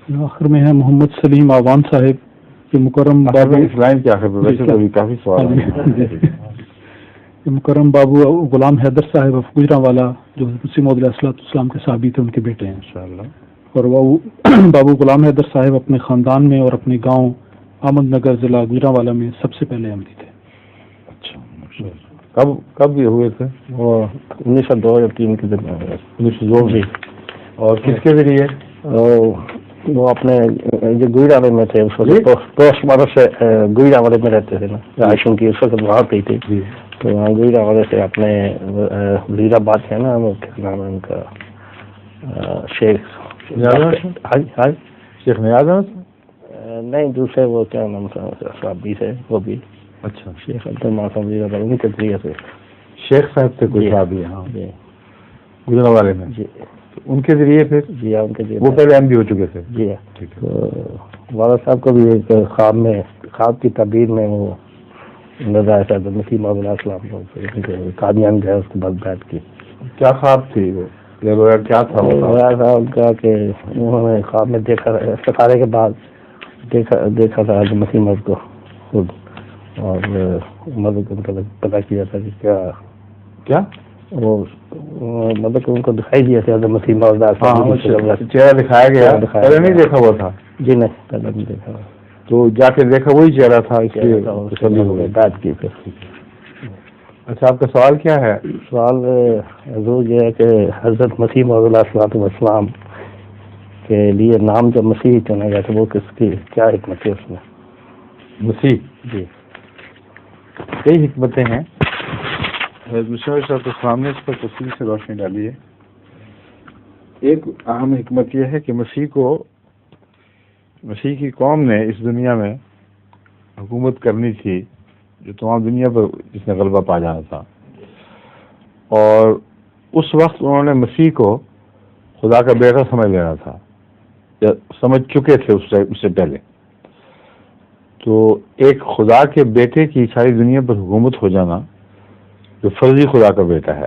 آخر میں ہے محمد سلیم آوان صاحب کہ مکرم بابو اس لائن کے آخر ویسے تو بھی کافی سوال مکرم بابو غلام حیدر صاحب آف گجرانوالا جو مسیح موعود علیہ السلام کے صحابی تھے، ان کے بیٹے ہیں انشاءاللہ. اور بابو غلام حیدر صاحب اپنے خاندان میں اور اپنے گاؤں احمد نگر ضلع گجرانوالا میں سب سے پہلے احمدی تھے. اچھا، کب یہ ہوئے تھے؟ وہ 1902 یا 3 کے دن 1902 میں. اور کس کے ذریعے؟ وہ اپنے جو گجرانوالے میں تھے اس وقت پوسٹ مارٹم سے گجرانوالے میں رہتے تھے نا، عائشہ کی اس وقت وہاں پہ تھی، تو وہاں گجرانوالے سے اپنے وزیر آباد ہے نا، وہ کیا نام ہے ان کا، شیخ نیاز احمد نہیں، دوسرے وہ کیا نام تھا صحابی سے، وہ بھی اچھا شیخ عبد المعصوم وزیر آباد، انہیں کے ذریعے سے شیخ صاحب سے کوئی صحابی ہے گجرانوالے میں جی، ان کے ذریعے پھر جی ہاں، ان کے ذریعے وہ پہلے ایم بھی ہو چکے تھے جی ہاں. والد صاحب کو بھی ایک خواب کی تعبیر میں وہ نظر آیا تھا مسیح موعود علیہ السلام کو، قادیان گئے اس کے بعد بیعت کی. کیا خواب تھی وہ؟ کیا تھا ان کا کہ انہوں نے خواب میں دیکھا ستارے کے بعد دیکھا تھا مسیح موعود کو خود، اور مطلب ان کا پتا کیا تھا کہ کیا وہ مطلب کہ ان کو دکھائی دیا تھا مسیح موعود چہرہ دکھایا گیا، پہلے نہیں دیکھا ہوا تھا جی؟ نہیں پہلے نہیں دیکھا ہوا، تو جا کے دیکھا وہی چہرہ تھا، اس لیے بات کی پھر. اچھا، آپ کا سوال کیا ہے؟ سوال حضور یہ ہے کہ حضرت مسیح موعود علیہ السلام کے لیے نام جب مسیح چنا گیا تو وہ کس کی کیا حکمت ہے اس میں؟ مسیح جی کئی حکمتیں ہیں، مسیح علیہ السلام نے اس پر تفصیل سے روشنی ڈالی ہے. ایک اہم حکمت یہ ہے کہ مسیح کی قوم نے اس دنیا میں حکومت کرنی تھی جو تمام دنیا پر جس نے غلبہ پا جانا تھا، اور اس وقت انہوں نے مسیح کو خدا کا بیٹا سمجھ لینا تھا، یا سمجھ چکے تھے اس سے پہلے. تو ایک خدا کے بیٹے کی ساری دنیا پر حکومت ہو جانا جو فرضی خدا کا بیٹا ہے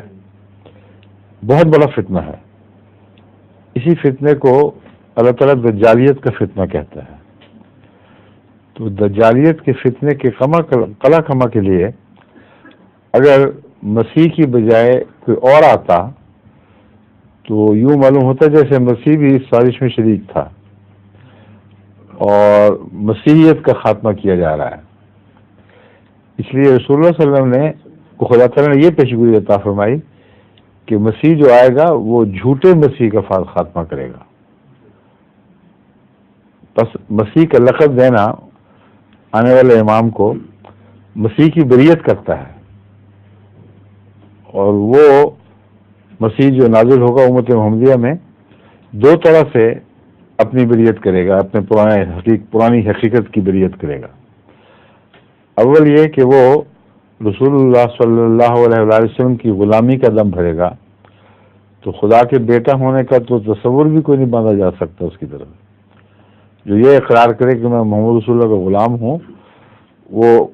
بہت بڑا فتنہ ہے. اسی فتنے کو اللہ تعالیٰ دجالیت کا فتنہ کہتا ہے. تو دجالیت کے فتنے کے قلع کما کے لیے اگر مسیح کی بجائے کوئی اور آتا تو یوں معلوم ہوتا جیسے مسیح بھی اس سازش میں شریک تھا اور مسیحیت کا خاتمہ کیا جا رہا ہے. اس لیے رسول اللہ صلی اللہ علیہ وسلم نے کو خدا تعالیٰ نے یہ پیشگوئی عطا فرمائی کہ مسیح جو آئے گا وہ جھوٹے مسیح کا خاتمہ کرے گا. بس مسیح کا لقب دینا آنے والے امام کو مسیح کی بریت کرتا ہے، اور وہ مسیح جو نازل ہوگا امت محمدیہ میں دو طرح سے اپنی بریت کرے گا، اپنے پرانی حقیقت کی بریت کرے گا. اول یہ کہ وہ رسول اللہ صلی اللہ علیہ وسلم کی غلامی کا دم بھرے گا، تو خدا کے بیٹا ہونے کا تو تصور بھی کوئی نہیں باندھا جا سکتا اس کی طرف. جو یہ اقرار کرے کہ میں محمد رسول اللہ کا غلام ہوں، وہ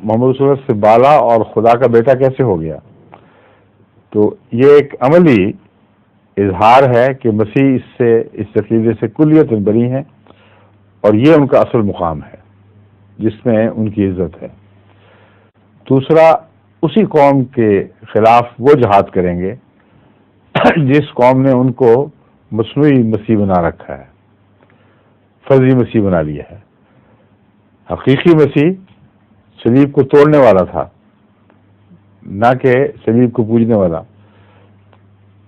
محمد رسول اللہ سے بالا اور خدا کا بیٹا کیسے ہو گیا؟ تو یہ ایک عملی اظہار ہے کہ مسیح اس عقیدے سے کلیت بری ہیں، اور یہ ان کا اصل مقام ہے جس میں ان کی عزت ہے. دوسرا، اسی قوم کے خلاف وہ جہاد کریں گے جس قوم نے ان کو مصنوعی مسیح بنا رکھا ہے، فرضی مسیح بنا لیا ہے. حقیقی مسیح صلیب کو توڑنے والا تھا، نہ کہ صلیب کو پوجنے والا.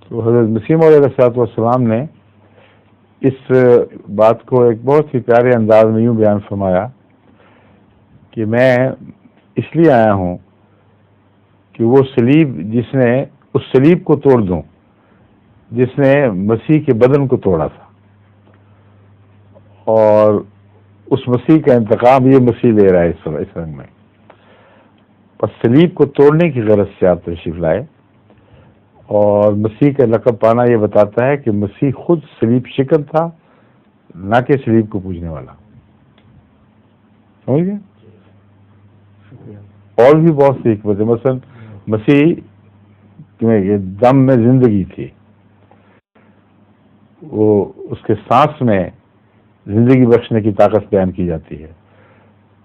تو حضرت مسیح موعود علیہ السلام نے اس بات کو ایک بہت ہی پیارے انداز میں یوں بیان فرمایا کہ میں اس لیے آیا ہوں کہ وہ صلیب اس صلیب کو توڑ دوں جس نے مسیح کے بدن کو توڑا تھا، اور اس مسیح کا انتقام یہ مسیح لے رہا ہے اس رنگ میں. بس صلیب کو توڑنے کی غرض سے آپ تشریف لائے، اور مسیح کا لقب پانا یہ بتاتا ہے کہ مسیح خود صلیب شکن تھا، نہ کہ صلیب کو پوجنے والا. سمجھ گئے؟ اور بھی بہت سی حکمت ہے. مثلا مسیح میں دم میں زندگی تھی، وہ اس کے سانس میں زندگی بخشنے کی طاقت بیان کی جاتی ہے.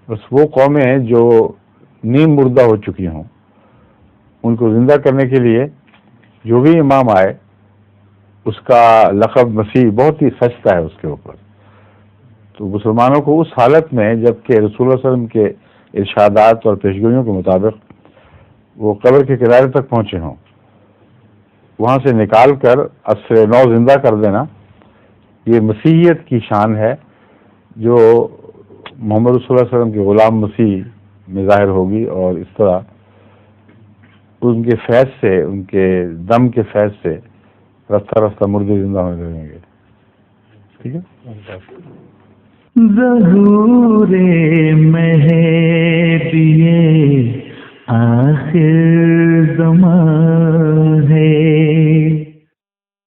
بس وہ قومیں جو نیم مردہ ہو چکی ہوں ان کو زندہ کرنے کے لیے جو بھی امام آئے اس کا لقب مسیح بہت ہی سستا ہے اس کے اوپر. تو مسلمانوں کو اس حالت میں جبکہ رسول اللہ صلی اللہ علیہ وسلم کے ارشادات اور پیشگوئیوں کے مطابق وہ قبر کے کنارے تک پہنچے ہوں، وہاں سے نکال کر عصر نو زندہ کر دینا، یہ مسیحیت کی شان ہے جو محمد رسول اللہ صلی اللہ علیہ وسلم کے غلام مسیح میں ظاہر ہوگی. اور اس طرح ان کے فیض سے، ان کے دم کے فیض سے رفتہ رفتہ مردے زندہ ہونے لگیں گے. ٹھیک ہے. ظہور مہدی آخر زمان ہے،